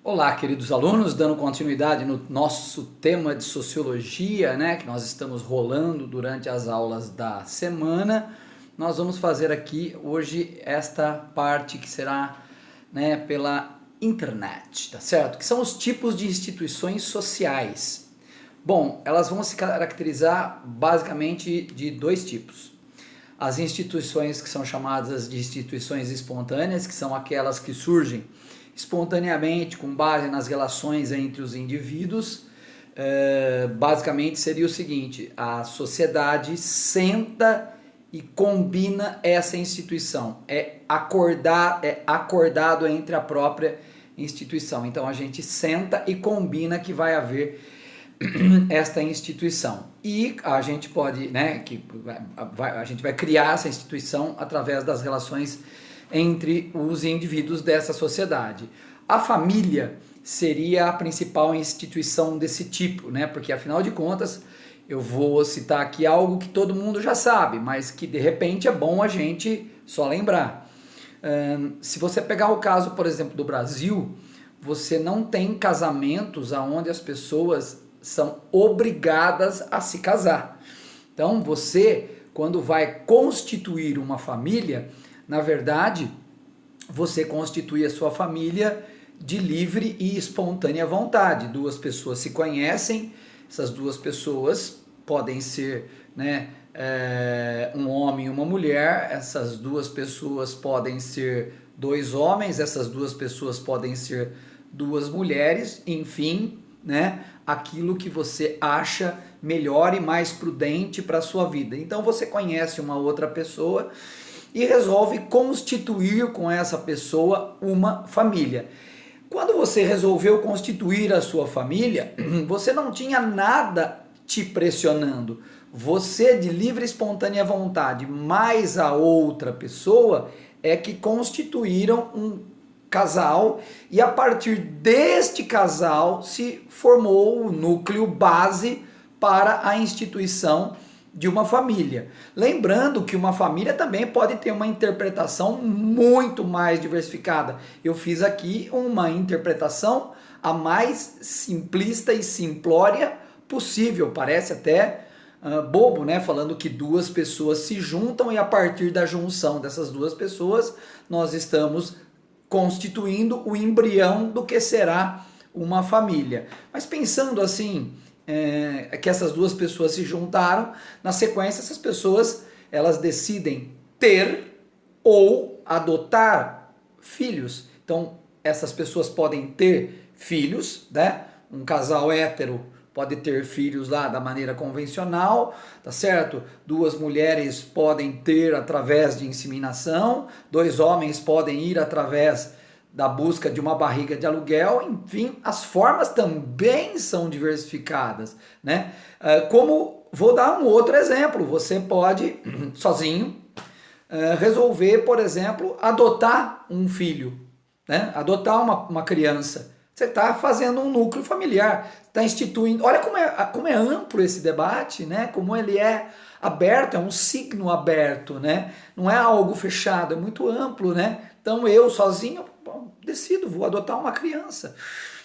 Olá, queridos alunos, dando continuidade no nosso tema de sociologia, né, que nós estamos rolando durante as aulas da semana. Nós vamos fazer aqui hoje esta parte que será, né, pela internet, tá certo? Que são os tipos de instituições sociais. Bom, elas vão se caracterizar basicamente de dois tipos. As instituições que são chamadas de instituições espontâneas, que são aquelas que surgem espontaneamente com base nas relações entre os indivíduos. Basicamente seria o seguinte: a sociedade senta e combina essa instituição, é acordado entre a própria instituição. Então a gente senta e combina que vai haver esta instituição. E a gente pode, né, a gente vai criar essa instituição através das relações entre os indivíduos dessa sociedade. A família seria a principal instituição desse tipo, né? Porque afinal de contas, eu vou citar aqui algo que todo mundo já sabe, mas que de repente é bom a gente só lembrar. Se você pegar o caso, por exemplo, do Brasil, você não tem casamentos onde as pessoas são obrigadas a se casar. Então você, quando vai constituir uma família, na verdade, você constitui a sua família de livre e espontânea vontade. Duas pessoas se conhecem, essas duas pessoas podem ser, né, um homem e uma mulher, essas duas pessoas podem ser dois homens, essas duas pessoas podem ser duas mulheres, enfim, né, aquilo que você acha melhor e mais prudente para a sua vida. Então você conhece uma outra pessoa e resolve constituir com essa pessoa uma família. Quando você resolveu constituir a sua família, você não tinha nada te pressionando. Você, de livre e espontânea vontade, mais a outra pessoa, é que constituíram um casal, e a partir deste casal se formou o núcleo base para a instituição de uma família. Lembrando que uma família também pode ter uma interpretação muito mais diversificada. Eu fiz aqui uma interpretação a mais simplista e simplória possível. Parece até bobo, né? Falando que duas pessoas se juntam e a partir da junção dessas duas pessoas nós estamos constituindo o embrião do que será uma família. Mas pensando assim, que essas duas pessoas se juntaram, na sequência essas pessoas elas decidem ter ou adotar filhos. Então essas pessoas podem ter filhos, né? Um casal hétero pode ter filhos lá da maneira convencional, tá certo? Duas mulheres podem ter através de inseminação, dois homens podem ir através da busca de uma barriga de aluguel, enfim, as formas também são diversificadas, né? Como, vou dar um outro exemplo, você pode, sozinho, resolver, por exemplo, adotar um filho, né? Adotar uma criança. Você está fazendo um núcleo familiar, está instituindo. Olha como é amplo esse debate, né? Como ele é aberto, é um signo aberto, né? Não é algo fechado, é muito amplo, né? Então eu sozinho decido, vou adotar uma criança,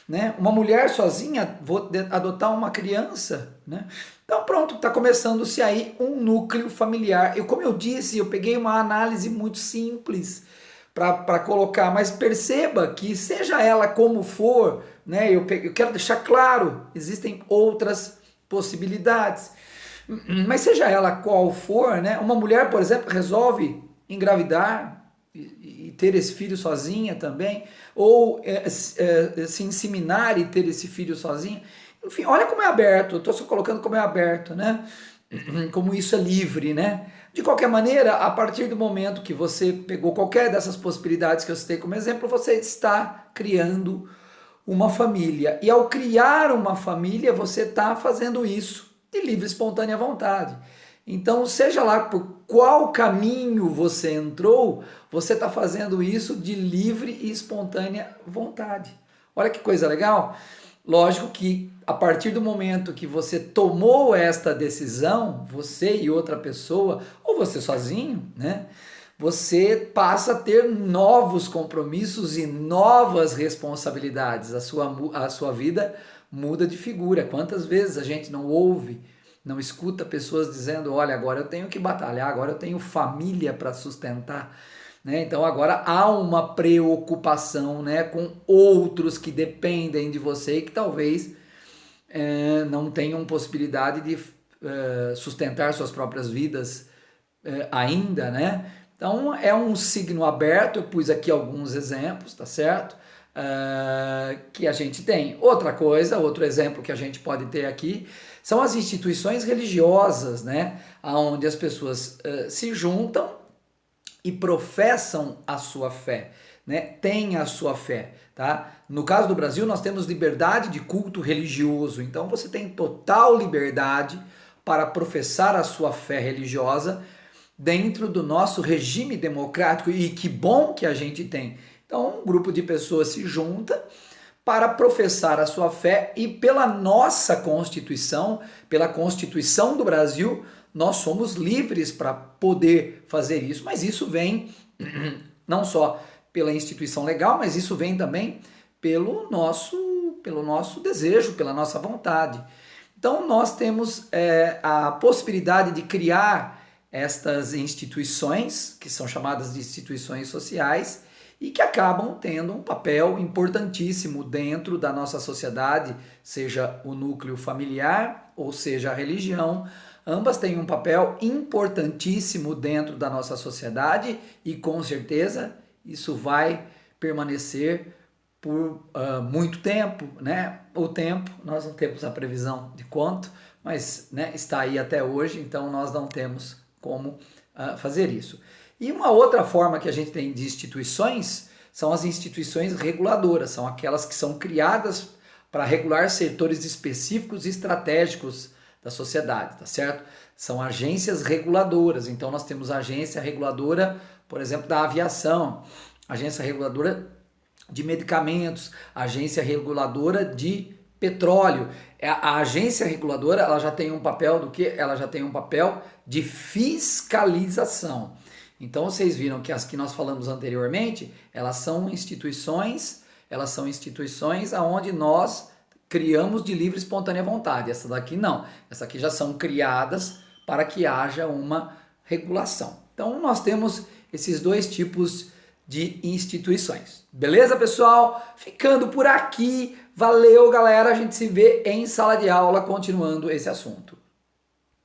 né? Uma mulher sozinha, vou adotar uma criança, né? Então pronto, está começando-se aí um núcleo familiar. Como eu disse, eu peguei uma análise muito simples para colocar, mas perceba que seja ela como for, né, eu quero deixar claro, existem outras possibilidades, mas seja ela qual for, né, uma mulher, por exemplo, resolve engravidar e ter esse filho sozinha também, ou se inseminar e ter esse filho sozinha, enfim, olha como é aberto, eu estou só colocando como é aberto, né, como isso é livre, né? De qualquer maneira, a partir do momento que você pegou qualquer dessas possibilidades que eu citei como exemplo, você está criando uma família. E ao criar uma família, você está fazendo isso de livre e espontânea vontade. Então, seja lá por qual caminho você entrou, você está fazendo isso de livre e espontânea vontade. Olha que coisa legal! Lógico que a partir do momento que você tomou esta decisão, você e outra pessoa, ou você sozinho, né? você passa a ter novos compromissos e novas responsabilidades. A sua vida muda de figura. Quantas vezes a gente não ouve, não escuta pessoas dizendo, olha, agora eu tenho que batalhar, agora eu tenho família para sustentar. Né? Então agora há uma preocupação, né, com outros que dependem de você e que talvez não tenham possibilidade de sustentar suas próprias vidas ainda, né? Então é um signo aberto, eu pus aqui alguns exemplos, tá certo? Que a gente tem. Outra coisa, outro exemplo que a gente pode ter aqui são as instituições religiosas, né? Onde as pessoas se juntam e professam a sua fé, né? Têm a sua fé, tá? No caso do Brasil, nós temos liberdade de culto religioso, então você tem total liberdade para professar a sua fé religiosa dentro do nosso regime democrático, e que bom que a gente tem. Então, um grupo de pessoas se junta para professar a sua fé e pela nossa Constituição, pela Constituição do Brasil, nós somos livres para poder fazer isso, mas isso vem não só pela instituição legal, mas isso vem também pelo nosso desejo, pela nossa vontade. Então, nós temos a possibilidade de criar estas instituições, que são chamadas de instituições sociais, e que acabam tendo um papel importantíssimo dentro da nossa sociedade, seja o núcleo familiar ou seja a religião. Ambas têm um papel importantíssimo dentro da nossa sociedade e com certeza isso vai permanecer por muito tempo, né? O tempo, nós não temos a previsão de quanto, mas né, está aí até hoje, então nós não temos como fazer isso. E uma outra forma que a gente tem de instituições são as instituições reguladoras, são aquelas que são criadas para regular setores específicos e estratégicos da sociedade, tá certo? São agências reguladoras, então nós temos a agência reguladora, por exemplo, da aviação, agência reguladora de medicamentos, agência reguladora de petróleo. A agência reguladora, ela já tem um papel do quê? Ela já tem um papel de fiscalização. Então vocês viram que as que nós falamos anteriormente, elas são instituições aonde nós criamos de livre e espontânea vontade. Essa daqui não. Essa aqui já são criadas para que haja uma regulação. Então nós temos esses dois tipos de instituições. Beleza, pessoal? Ficando por aqui. Valeu, galera. A gente se vê em sala de aula continuando esse assunto.